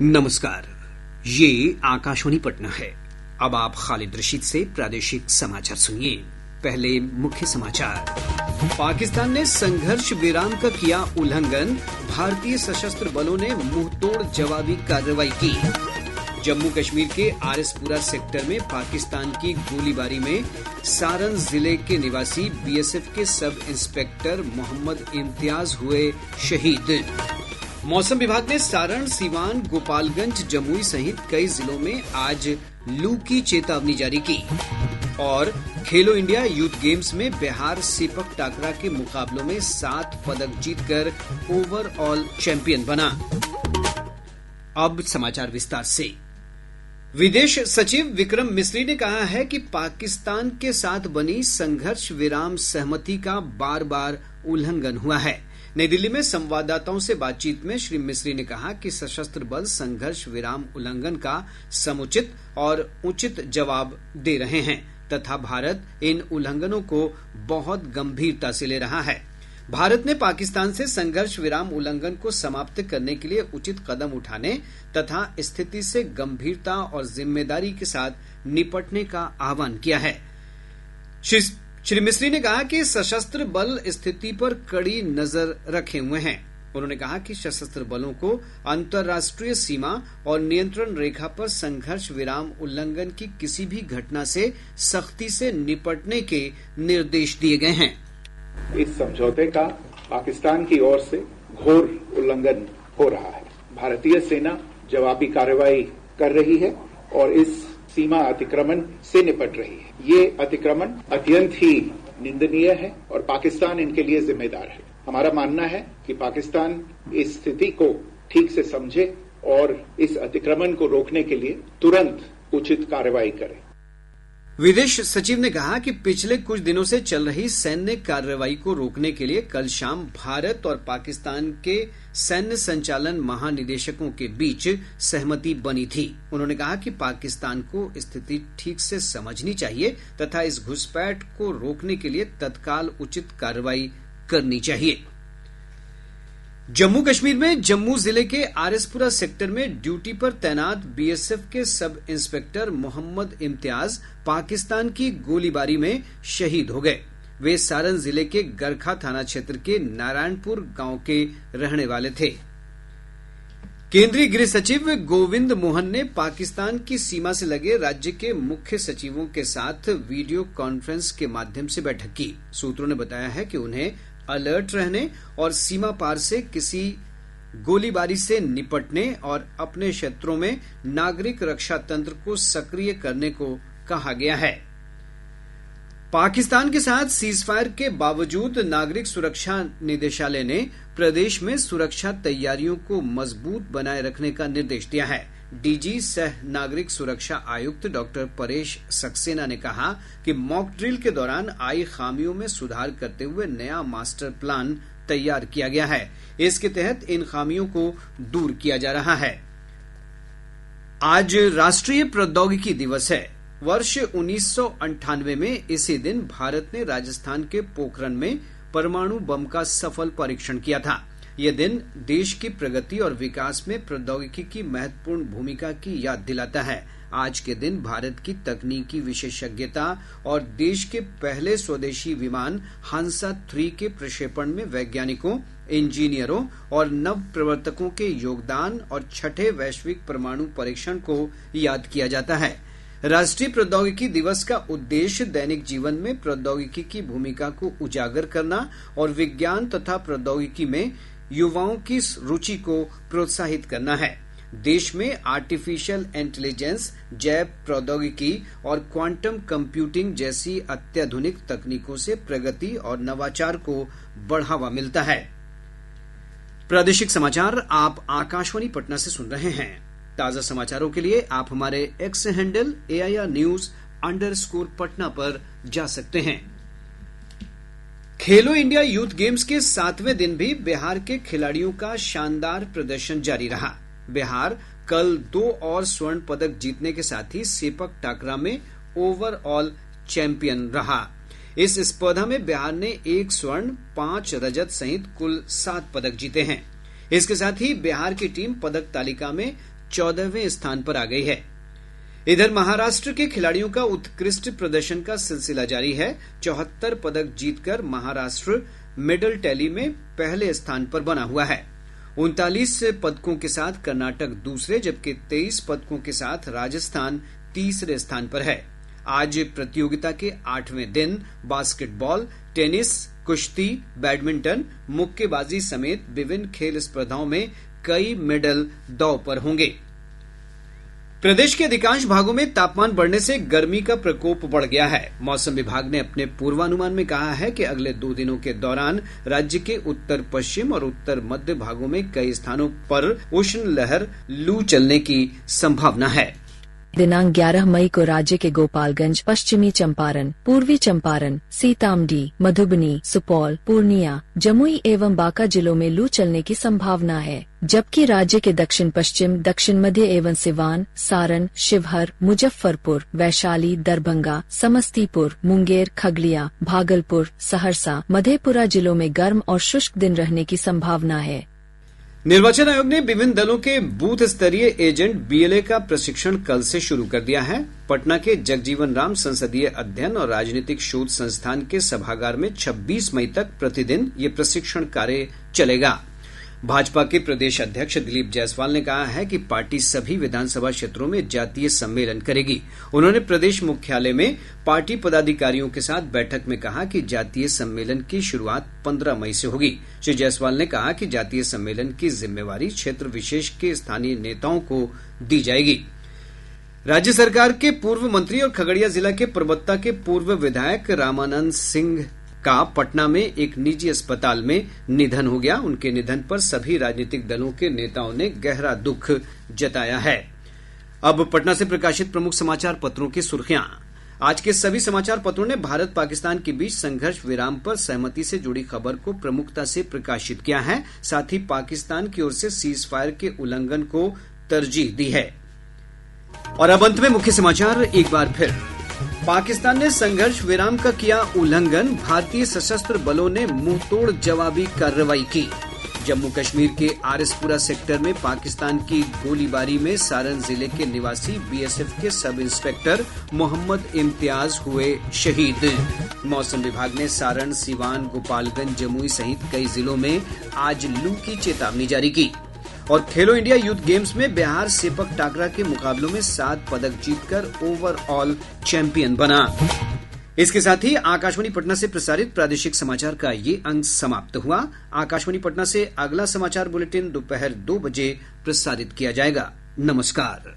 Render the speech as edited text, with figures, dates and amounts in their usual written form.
नमस्कार, ये आकाशवाणी पटना है। अब आप खालिद रशीद से प्रादेशिक समाचार सुनिए। पहले मुख्य समाचार। पाकिस्तान ने संघर्ष विराम का किया उल्लंघन, भारतीय सशस्त्र बलों ने मुंहतोड़ जवाबी कार्रवाई की। जम्मू कश्मीर के आरएसपुरा सेक्टर में पाकिस्तान की गोलीबारी में सारण जिले के निवासी बीएसएफ के सब इंस्पेक्टर मोहम्मद इम्तियाज हुए शहीद। मौसम विभाग ने सारण, सीवान, गोपालगंज, जमुई सहित कई जिलों में आज लू की चेतावनी जारी की। और खेलो इंडिया यूथ गेम्स में बिहार सेपक टाकरा के मुकाबलों में 7 पदक जीतकर ओवरऑल चैंपियन बना। अब समाचार विस्तार से। विदेश सचिव विक्रम मिस्री ने कहा है कि पाकिस्तान के साथ बनी संघर्ष विराम सहमति का बार बार उल्लंघन हुआ है। नई दिल्ली में संवाददाताओं से बातचीत में श्री मिस्री ने कहा कि सशस्त्र बल संघर्ष विराम उल्लंघन का समुचित और उचित जवाब दे रहे हैं तथा भारत इन उल्लंघनों को बहुत गंभीरता से ले रहा है। भारत ने पाकिस्तान से संघर्ष विराम उल्लंघन को समाप्त करने के लिए उचित कदम उठाने तथा स्थिति से गंभीरता और जिम्मेदारी के साथ निपटने का आह्वान किया है। श्री मिस्री ने कहा कि सशस्त्र बल स्थिति पर कड़ी नजर रखे हुए हैं। उन्होंने कहा कि सशस्त्र बलों को अंतर्राष्ट्रीय सीमा और नियंत्रण रेखा पर संघर्ष विराम उल्लंघन की किसी भी घटना से सख्ती से निपटने के निर्देश दिए गए हैं। इस समझौते का पाकिस्तान की ओर से घोर उल्लंघन हो रहा है। भारतीय सेना जवाबी कार्रवाई कर रही है और इस सीमा अतिक्रमण से निपट रही है। ये अतिक्रमण अत्यंत ही निंदनीय है और पाकिस्तान इनके लिए जिम्मेदार है। हमारा मानना है कि पाकिस्तान इस स्थिति को ठीक से समझे और इस अतिक्रमण को रोकने के लिए तुरंत उचित कार्रवाई करे। विदेश सचिव ने कहा कि पिछले कुछ दिनों से चल रही सैन्य कार्रवाई को रोकने के लिए कल शाम भारत और पाकिस्तान के सैन्य संचालन महानिदेशकों के बीच सहमति बनी थी। उन्होंने कहा कि पाकिस्तान को स्थिति ठीक से समझनी चाहिए तथा इस घुसपैठ को रोकने के लिए तत्काल उचित कार्रवाई करनी चाहिए। जम्मू कश्मीर में जम्मू जिले के आरएसपुरा सेक्टर में ड्यूटी पर तैनात बीएसएफ के सब इंस्पेक्टर मोहम्मद इम्तियाज पाकिस्तान की गोलीबारी में शहीद हो गए। वे सारण जिले के गरखा थाना क्षेत्र के नारायणपुर गांव के रहने वाले थे। केंद्रीय गृह सचिव गोविंद मोहन ने पाकिस्तान की सीमा से लगे राज्य के मुख्य सचिवों के साथ वीडियो कॉन्फ्रेंस के माध्यम से बैठक की। सूत्रों ने बताया है कि उन्हें अलर्ट रहने और सीमा पार से किसी गोलीबारी से निपटने और अपने क्षेत्रों में नागरिक रक्षा तंत्र को सक्रिय करने को कहा गया है। पाकिस्तान के साथ सीजफायर के बावजूद नागरिक सुरक्षा निदेशालय ने प्रदेश में सुरक्षा तैयारियों को मजबूत बनाए रखने का निर्देश दिया है। डीजी सह नागरिक सुरक्षा आयुक्त डॉक्टर परेश सक्सेना ने कहा कि मॉक ड्रिल के दौरान आई खामियों में सुधार करते हुए नया मास्टर प्लान तैयार किया गया है। इसके तहत इन खामियों को दूर किया जा रहा है। आज राष्ट्रीय प्रौद्योगिकी दिवस है। वर्ष 1998 में इसी दिन भारत ने राजस्थान के पोखरण में परमाणु बम का सफल परीक्षण किया था। यह दिन देश की प्रगति और विकास में प्रौद्योगिकी की महत्वपूर्ण भूमिका की याद दिलाता है। आज के दिन भारत की तकनीकी विशेषज्ञता और देश के पहले स्वदेशी विमान हंसा 3 के प्रक्षेपण में वैज्ञानिकों, इंजीनियरों और नव प्रवर्तकों के योगदान और छठे वैश्विक परमाणु परीक्षण को याद किया जाता है। राष्ट्रीय प्रौद्योगिकी दिवस का उद्देश्य दैनिक जीवन में प्रौद्योगिकी की भूमिका को उजागर करना और विज्ञान तथा प्रौद्योगिकी में युवाओं की रुचि को प्रोत्साहित करना है। देश में आर्टिफिशियल इंटेलिजेंस, जैव प्रौद्योगिकी और क्वांटम कंप्यूटिंग जैसी अत्याधुनिक तकनीकों से प्रगति और नवाचार को बढ़ावा मिलता है। प्रादेशिक समाचार आप आकाशवाणी पटना से सुन रहे हैं। ताजा समाचारों के लिए आप हमारे एक्स हैंडल AIR News_पटना पर जा सकते हैं। खेलो इंडिया यूथ गेम्स के 7वें दिन भी बिहार के खिलाड़ियों का शानदार प्रदर्शन जारी रहा। बिहार कल 2 और स्वर्ण पदक जीतने के साथ ही सेपक टाकरा में ओवरऑल चैंपियन रहा। इस स्पर्धा में बिहार ने 1 स्वर्ण, 5 रजत सहित कुल 7 पदक जीते हैं। इसके साथ ही बिहार की टीम पदक तालिका में 14वें स्थान पर आ गई है। इधर महाराष्ट्र के खिलाड़ियों का उत्कृष्ट प्रदर्शन का सिलसिला जारी है। 74 पदक जीतकर महाराष्ट्र मेडल टैली में पहले स्थान पर बना हुआ है। 39 पदकों के साथ कर्नाटक दूसरे, जबकि 23 पदकों के साथ राजस्थान तीसरे स्थान पर है। आज प्रतियोगिता के 8वें दिन बास्केटबॉल, टेनिस, कुश्ती, बैडमिंटन, मुक्केबाजी समेत विभिन्न खेल स्पर्धाओं में कई मेडल दांव पर होंगे। प्रदेश के अधिकांश भागों में तापमान बढ़ने से गर्मी का प्रकोप बढ़ गया है। मौसम विभाग ने अपने पूर्वानुमान में कहा है कि अगले 2 दिनों के दौरान राज्य के उत्तर पश्चिम और उत्तर मध्य भागों में कई स्थानों पर उष्ण लहर लू चलने की संभावना है। दिनांक 11 मई को राज्य के गोपालगंज, पश्चिमी चंपारण, पूर्वी चंपारण, सीतामढ़ी, मधुबनी, सुपौल, पूर्णिया, जमुई एवं बांका जिलों में लू चलने की संभावना है, जबकि राज्य के दक्षिण पश्चिम, दक्षिण मध्य एवं सिवान, सारण, शिवहर, मुजफ्फरपुर, वैशाली, दरभंगा, समस्तीपुर, मुंगेर, खगड़िया, भागलपुर, सहरसा, मधेपुरा जिलों में गर्म और शुष्क दिन रहने की संभावना है। निर्वाचन आयोग ने विभिन्न दलों के बूथ स्तरीय एजेंट बीएलए का प्रशिक्षण कल से शुरू कर दिया है। पटना के जगजीवन राम संसदीय अध्ययन और राजनीतिक शोध संस्थान के सभागार में 26 मई तक प्रतिदिन ये प्रशिक्षण कार्य चलेगा। भाजपा के प्रदेश अध्यक्ष दिलीप जायसवाल ने कहा है कि पार्टी सभी विधानसभा क्षेत्रों में जातीय सम्मेलन करेगी। उन्होंने प्रदेश मुख्यालय में पार्टी पदाधिकारियों के साथ बैठक में कहा कि जातीय सम्मेलन की शुरुआत 15 मई से होगी। श्री जायसवाल ने कहा कि जातीय सम्मेलन की जिम्मेवारी क्षेत्र विशेष के स्थानीय नेताओं को दी जाएगी। राज्य सरकार के पूर्व मंत्री और खगड़िया जिला के परबत्ता के पूर्व विधायक रामानंद सिंह का पटना में एक निजी अस्पताल में निधन हो गया। उनके निधन पर सभी राजनीतिक दलों के नेताओं ने गहरा दुख जताया है। अब पटना से प्रकाशित प्रमुख समाचार पत्रों की सुर्खियां। आज के सभी समाचार पत्रों ने भारत पाकिस्तान के बीच संघर्ष विराम पर सहमति से जुड़ी खबर को प्रमुखता से प्रकाशित किया है। साथ ही पाकिस्तान की ओर से सीज फायर के उल्लंघन को तरजीह दी है। और अब अंत में मुख्य समाचार एक बार फिर। पाकिस्तान ने संघर्ष विराम का किया उल्लंघन, भारतीय सशस्त्र बलों ने मुंहतोड़ जवाबी कार्रवाई की। जम्मू कश्मीर के आरएसपुरा सेक्टर में पाकिस्तान की गोलीबारी में सारण जिले के निवासी बीएसएफ के सब इंस्पेक्टर मोहम्मद इम्तियाज हुए शहीद। मौसम विभाग ने सारण, सीवान, गोपालगंज, जमुई सहित कई जिलों में आज लू की चेतावनी जारी की। और खेलो इंडिया यूथ गेम्स में बिहार सेपक टाकरा के मुकाबलों में 7 पदक जीतकर ओवरऑल चैंपियन बना। इसके साथ ही आकाशवाणी पटना से प्रसारित प्रादेशिक समाचार का ये अंक समाप्त हुआ। आकाशवाणी पटना से अगला समाचार बुलेटिन दोपहर 2 बजे प्रसारित किया जाएगा। नमस्कार।